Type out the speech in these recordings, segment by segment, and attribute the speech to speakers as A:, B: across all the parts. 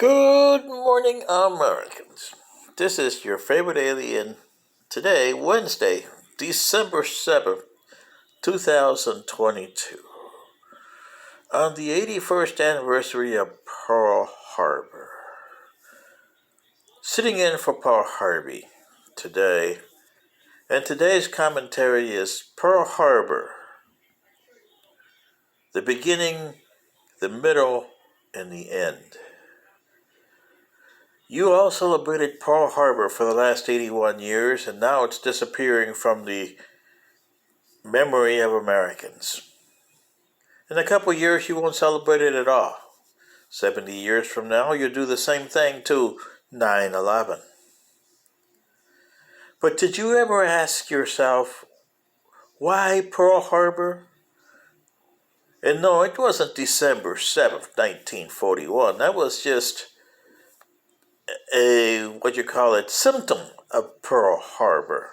A: Good morning, Americans. This is your favorite alien. Today, Wednesday, December 7th, 2022. On the 81st anniversary of Pearl Harbor. Sitting in for Paul Harvey today, and today's commentary is Pearl Harbor. The beginning, the middle, and the end. You all celebrated Pearl Harbor for the last 81 years, and now it's disappearing from the memory of Americans. In a couple years, you won't celebrate it at all. 70 years from now, you'll do the same thing to 9/11. But did you ever ask yourself, why Pearl Harbor? And no, it wasn't December 7th, 1941. That was just a, symptom of Pearl Harbor.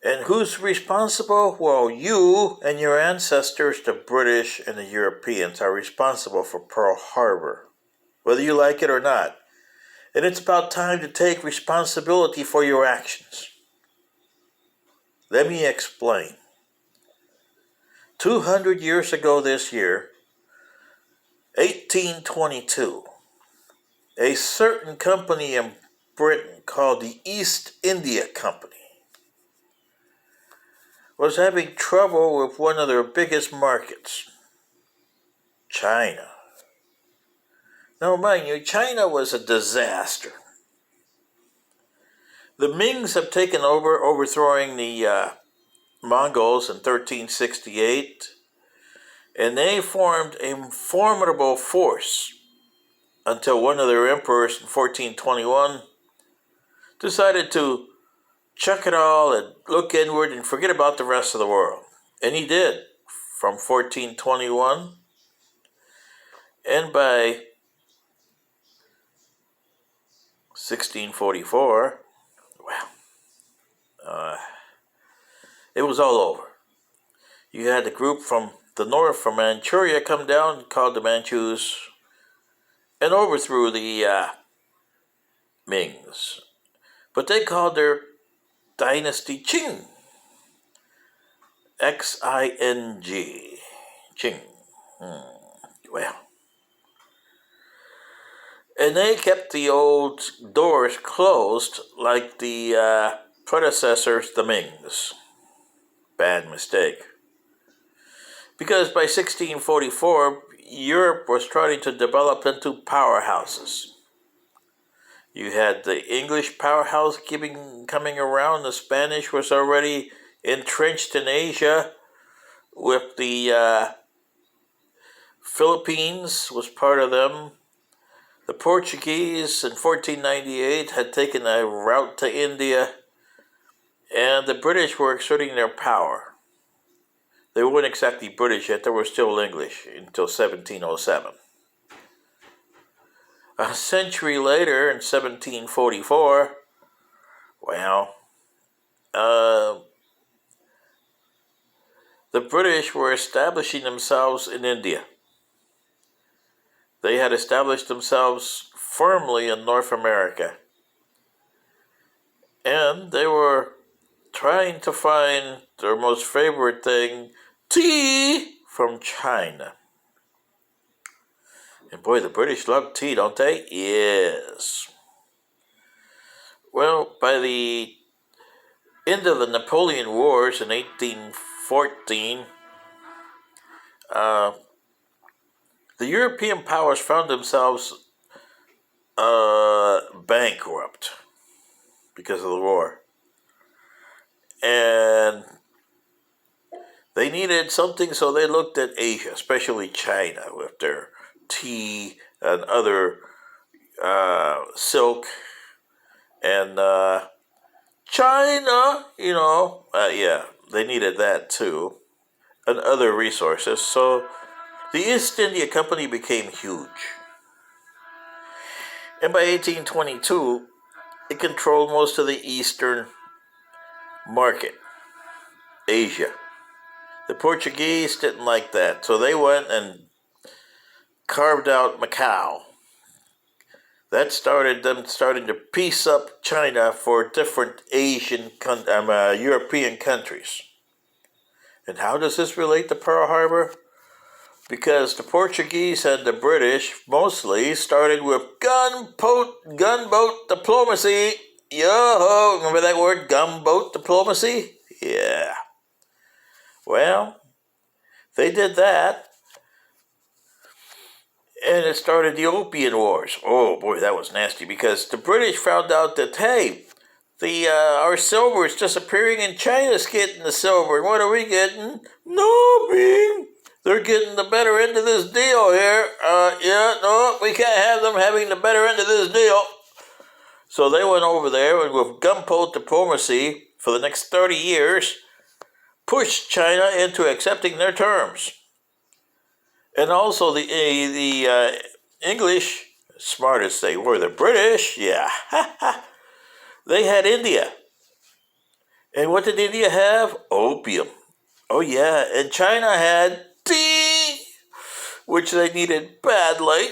A: And who's responsible? Well, you and your ancestors, the British and the Europeans, are responsible for Pearl Harbor, whether you like it or not. And it's about time to take responsibility for your actions. Let me explain. 200 years ago this year, 1822, a certain company in Britain called the East India Company was having trouble with one of their biggest markets, China. Now, mind you, China was a disaster. The Mings have taken over, overthrowing the Mongols in 1368, and they formed a formidable force until one of their emperors in 1421 decided to chuck it all and look inward and forget about the rest of the world. And he did, from 1421. And by 1644, it was all over. You had the group from the north, from Manchuria, come down, called the Manchus, and overthrew the Mings. But they called their dynasty Qing. X-I-N-G. Qing. Well. And they kept the old doors closed like the predecessors, the Mings. Bad mistake. Because by 1644, Europe was starting to develop into powerhouses. You had the English powerhouse coming around. The Spanish was already entrenched in Asia, with the Philippines was part of them. The Portuguese in 1498 had taken a route to India, and the British were exerting their power. They weren't exactly British yet, they were still English until 1707. A century later, in 1744, the British were establishing themselves in India. They had established themselves firmly in North America. And they were trying to find their most favorite thing, tea, from China. And boy, the British love tea, don't they? Yes. Well, by the end of the Napoleon Wars in 1814, the European powers found themselves bankrupt because of the war. And they needed something, so they looked at Asia, especially China, with their tea and other silk. And China, they needed that too, and other resources. So the East India Company became huge. And by 1822, it controlled most of the eastern market, Asia. The Portuguese didn't like that, so they went and carved out Macau. That started them starting to piece up China for different European countries. And how does this relate to Pearl Harbor? Because the Portuguese and the British mostly started with gunboat diplomacy. Yo-ho, remember that word, gunboat diplomacy? Yeah. Well, they did that, and it started the Opium Wars. Oh boy, that was nasty, because the British found out that, hey, our silver is disappearing and China's getting the silver. And what are we getting? Nothing. They're getting the better end of this deal here. No, we can't have them having the better end of this deal. So they went over there and with gunboat diplomacy for the next 30 years, pushed China into accepting their terms. And also the English, smart as they were, the British, yeah, they had India. And what did India have? Opium. Oh yeah, and China had tea, which they needed badly.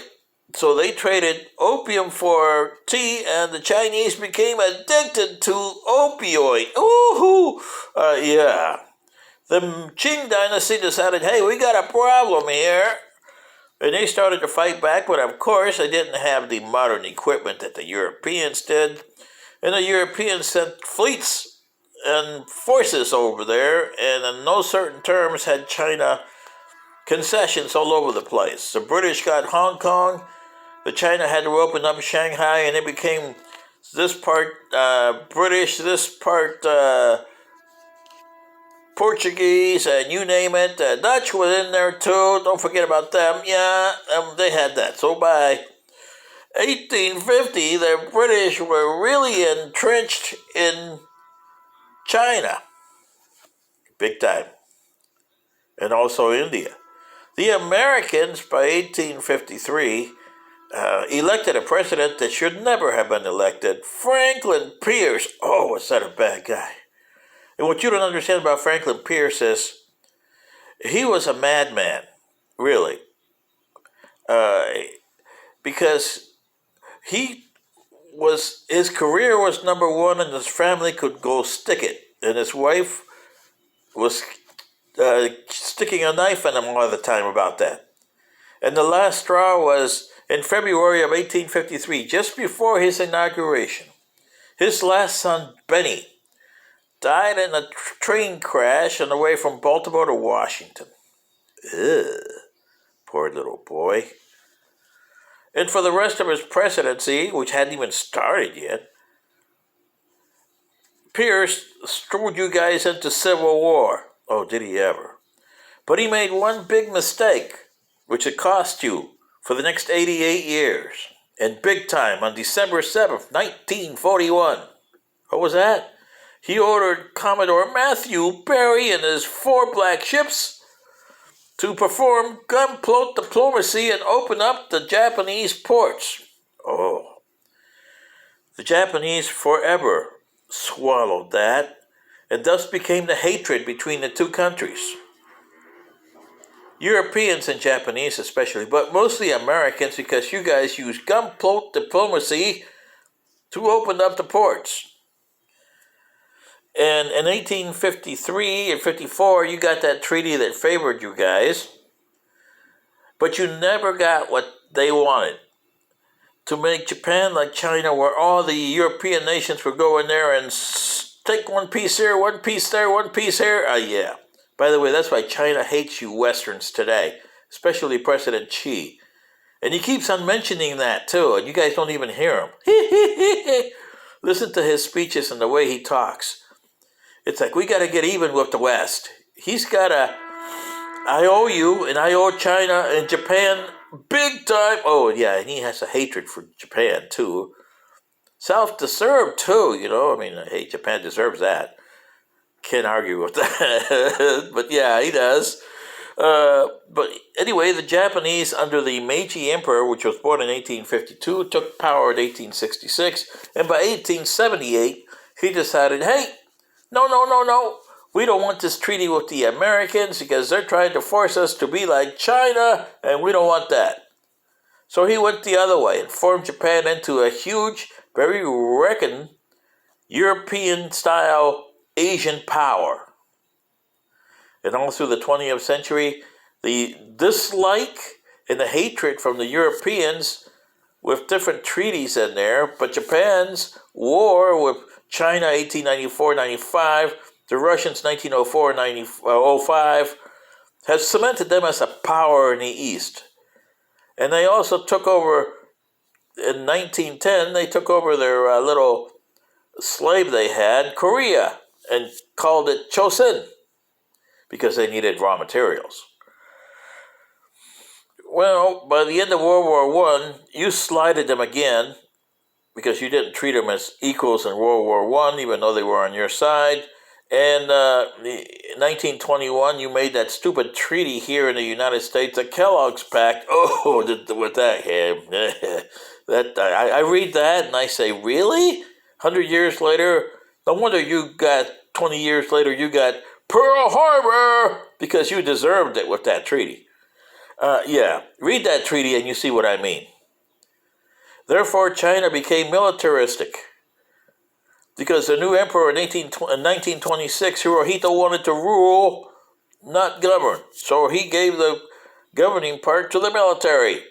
A: So they traded opium for tea, and the Chinese became addicted to opioid. Ooh, yeah. The Qing dynasty decided, hey, we got a problem here. And they started to fight back, but of course they didn't have the modern equipment that the Europeans did. And the Europeans sent fleets and forces over there, and in no certain terms had China concessions all over the place. The British got Hong Kong, the China had to open up Shanghai, and it became this part British, this part Portuguese, and you name it. Dutch was in there too, don't forget about them. Yeah, they had that. So by 1850, the British were really entrenched in China, big time, and also India. The Americans, by 1853, elected a president that should never have been elected, Franklin Pierce. Oh, was that a bad guy? And what you don't understand about Franklin Pierce is he was a madman, really, because his career was number one, and his family could go stick it, and his wife was sticking a knife in him all the time about that. And the last straw was in February of 1853, just before his inauguration. His last son, Benny, died in a train crash on the way from Baltimore to Washington. Ugh, poor little boy. And for the rest of his presidency, which hadn't even started yet, Pierce threw you guys into civil war. Oh, did he ever? But he made one big mistake, which it cost you for the next 88 years. And big time on December 7th, 1941. What was that? He ordered Commodore Matthew Perry and his 4 black ships to perform gunboat diplomacy and open up the Japanese ports. Oh, the Japanese forever swallowed that, and thus became the hatred between the two countries. Europeans and Japanese especially, but mostly Americans, because you guys use gunboat diplomacy to open up the ports. And in 1853 and 54, you got that treaty that favored you guys, but you never got what they wanted. To make Japan like China, where all the European nations would go in there and take one piece here, one piece there, one piece here. Yeah. By the way, that's why China hates you Westerns today, especially President Xi. And he keeps on mentioning that too, and you guys don't even hear him. Listen to his speeches and the way he talks. It's like, we got to get even with the West. He's got I owe you, and I owe China and Japan big time. Oh, yeah, and he has a hatred for Japan, too. Self-deserved, too, you know. I mean, hey, Japan deserves that. Can't argue with that. But, yeah, he does. But anyway, the Japanese, under the Meiji Emperor, which was born in 1852, took power in 1866. And by 1878, he decided, hey, no. We don't want this treaty with the Americans because they're trying to force us to be like China, and we don't want that. So he went the other way and formed Japan into a huge, very reckoned European-style Asian power. And all through the 20th century, the dislike and the hatred from the Europeans with different treaties in there, but Japan's war with China 1894-95, the Russians 1904-05, has cemented them as a power in the East. And they also took over, in 1910, they took over their little slave they had, Korea, and called it Chosin, because they needed raw materials. Well, by the end of World War I, you slighted them again because you didn't treat them as equals in World War I, even though they were on your side. And in 1921, you made that stupid treaty here in the United States, the Kellogg's Pact. Oh, with that, I read that and I say, really? 100 years later? No wonder you got, 20 years later, you got Pearl Harbor, because you deserved it with that treaty. Yeah, read that treaty and you see what I mean. Therefore, China became militaristic because the new emperor in 1926, Hirohito, wanted to rule, not govern. So he gave the governing part to the military.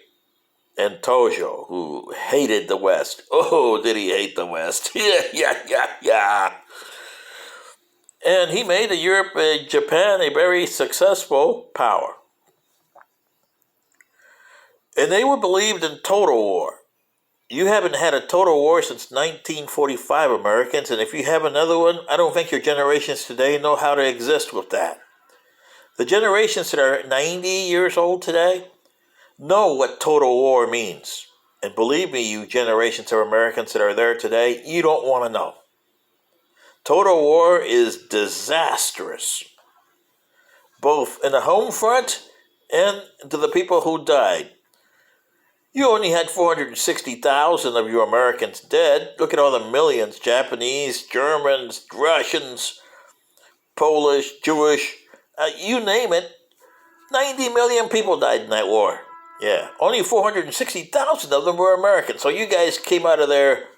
A: And Tojo, who hated the West. Oh, did he hate the West? Yeah. And he made Japan a very successful power. And they were believed in total war. You haven't had a total war since 1945, Americans, and if you have another one, I don't think your generations today know how to exist with that. The generations that are 90 years old today know what total war means. And believe me, you generations of Americans that are there today, you don't want to know. Total war is disastrous, both in the home front and to the people who died. You only had 460,000 of your Americans dead. Look at all the millions, Japanese, Germans, Russians, Polish, Jewish, you name it. 90 million people died in that war. Yeah, only 460,000 of them were Americans. So you guys came out of there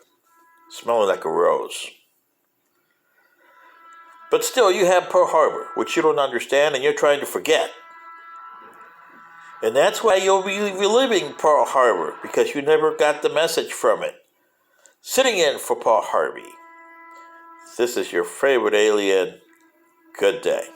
A: smelling like a rose. But still, you have Pearl Harbor, which you don't understand and you're trying to forget. And that's why you'll be reliving Pearl Harbor, because you never got the message from it. Sitting in for Paul Harvey. This is your favorite alien. Good day.